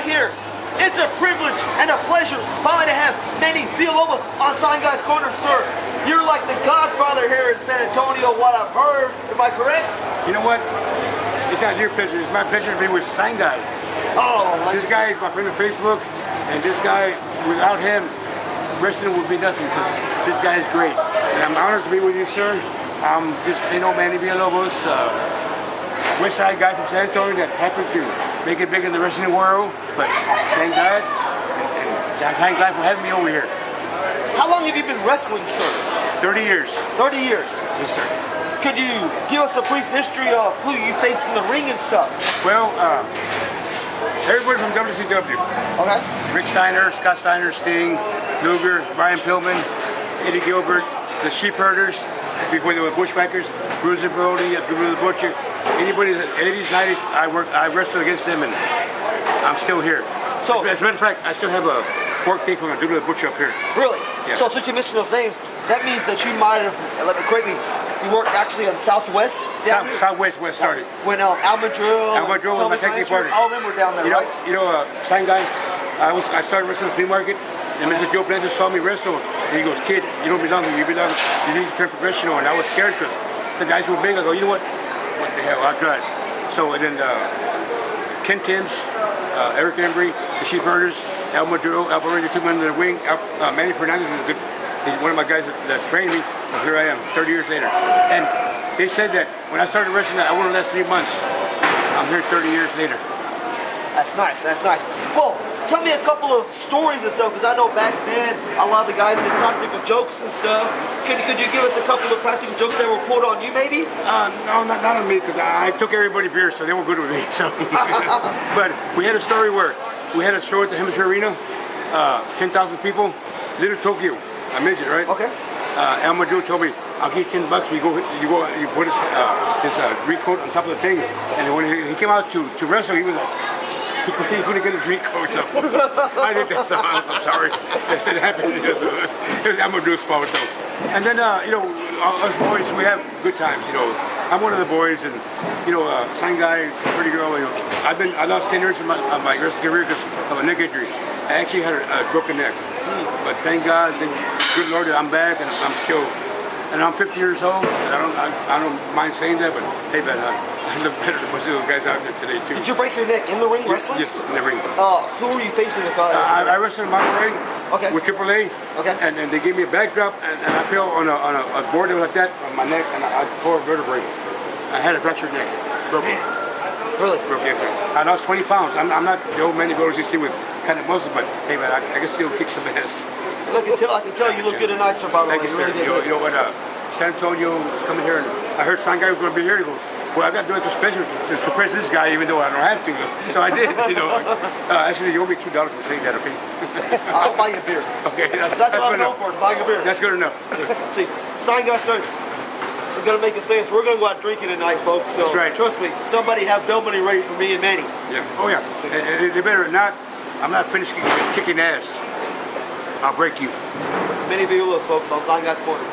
here. It's a privilege and a pleasure finally to have Manny Villalbos on Sign Guys Corner, sir. You're like the godfather here in San Antonio, what I've heard. Am I correct? You know what? It's not your pleasure. It's my pleasure to be with Sign Guy. Oh, this guy is my friend on Facebook, and this guy, without him, wrestling would be nothing because this guy is great. And I'm honored to be with you, sir. I'm just, Manny Villalbos, West Side guy from San Antonio that happened to make it big in the wrestling world. But thank God, and I'm glad for having me over here. How long have you been wrestling, sir? 30 years. 30 years? Yes, sir. Could you give us a brief history of who you faced in the ring and stuff? Well, everybody from WCW. Okay. Rick Steiner, Scott Steiner, Sting, Luger, Brian Pillman, Eddie Gilbert, the Sheep Herders, before they were Bushwhackers, Bruiser Brody, Bruiser the Butcher. Anybody in the 80s, 90s, I wrestled against them, and I'm still here. So, as a matter of fact, I still have a pork day from a Bruiser the Butcher up here. Really? Yeah. So since you mentioned those names, that means that you might have, let me correct me, you worked actually on Southwest? Southwest started. When Al Madrill was my technical partner. All of them were down there, right? Sign Guy, I started wrestling at the flea market, and Mr. Joe Blanchard saw me wrestle, and he goes, "Kid, you don't belong here, you need to turn professional." And I was scared because the guys were big. I go, you know what the hell, I'll try it. So, and then Ken Timms, Eric Embry, the Sheep Herders, Al Madrill, Alvarez, took me under the wing. Manny Fernandez is good. He's one of my guys that trained me, and here I am, 30 years later. And they said that when I started wrestling, I wouldn't last 3 months. I'm here 30 years later. That's nice, that's nice. Well, tell me a couple of stories and stuff, because I know back then, a lot of the guys did practical jokes and stuff. Could you give us a couple of practical jokes that were pulled on you, maybe? No, not on me, because I took everybody beer, so they were good with me. So, but we had a story where we had a show at the Hemisphere Arena, 10,000 people, Little Tokyo. I midget, right? Okay. Al Madrill told me, "I'll give you $10. You put his recoat on top of the thing." And when he came out to wrestle, he was like, he couldn't get his recoat. So I did that. So I'm sorry. It happened. It was Al Madrill's fault. So. And then us boys, we have good times. I'm one of the boys, and Sign Guy, pretty girl. I lost 10 years of my wrestling career because of a neck injury. I actually had a broken neck. But thank God, good Lord, I'm back and I'm still, and I'm 50 years old. And I don't mind saying that, but hey, man, I look better than most of those guys out there today too. Did you break your neck in the ring wrestling? Yes, in the ring. Who were you facing with? I wrestled in Monterey with AAA. Okay. And they gave me a backdrop, and I fell on a board that was like that on my neck, and I tore a vertebrae. I had a fractured neck, broken. Really? Yes, sir. I lost 20 pounds. I'm not the old Manny Villalbos you see with kind of muscle, but hey, man, I can still kick some ass. Look, I can tell you look good tonight, sir, by the way. Thank you, sir. You know what? San Antonio is coming here, and I heard Sign Guy was going to be here. He goes, well, I got to do it special to press this guy, even though I don't have to. So I did, Actually, you owe me $2 for saying that, okay? I'll buy you a beer. Okay, that's what I'm known for, buying a beer. That's good enough. See, Sign Guy, sir, we're going to make it famous. We're going to go out drinking tonight, folks. So that's right. Trust me, somebody have bail money ready for me and Manny. Yeah. Oh, yeah. They better not. I'm not finished kicking ass. I'll break you. Manny Villalbos, folks, on Sign Guys Corner.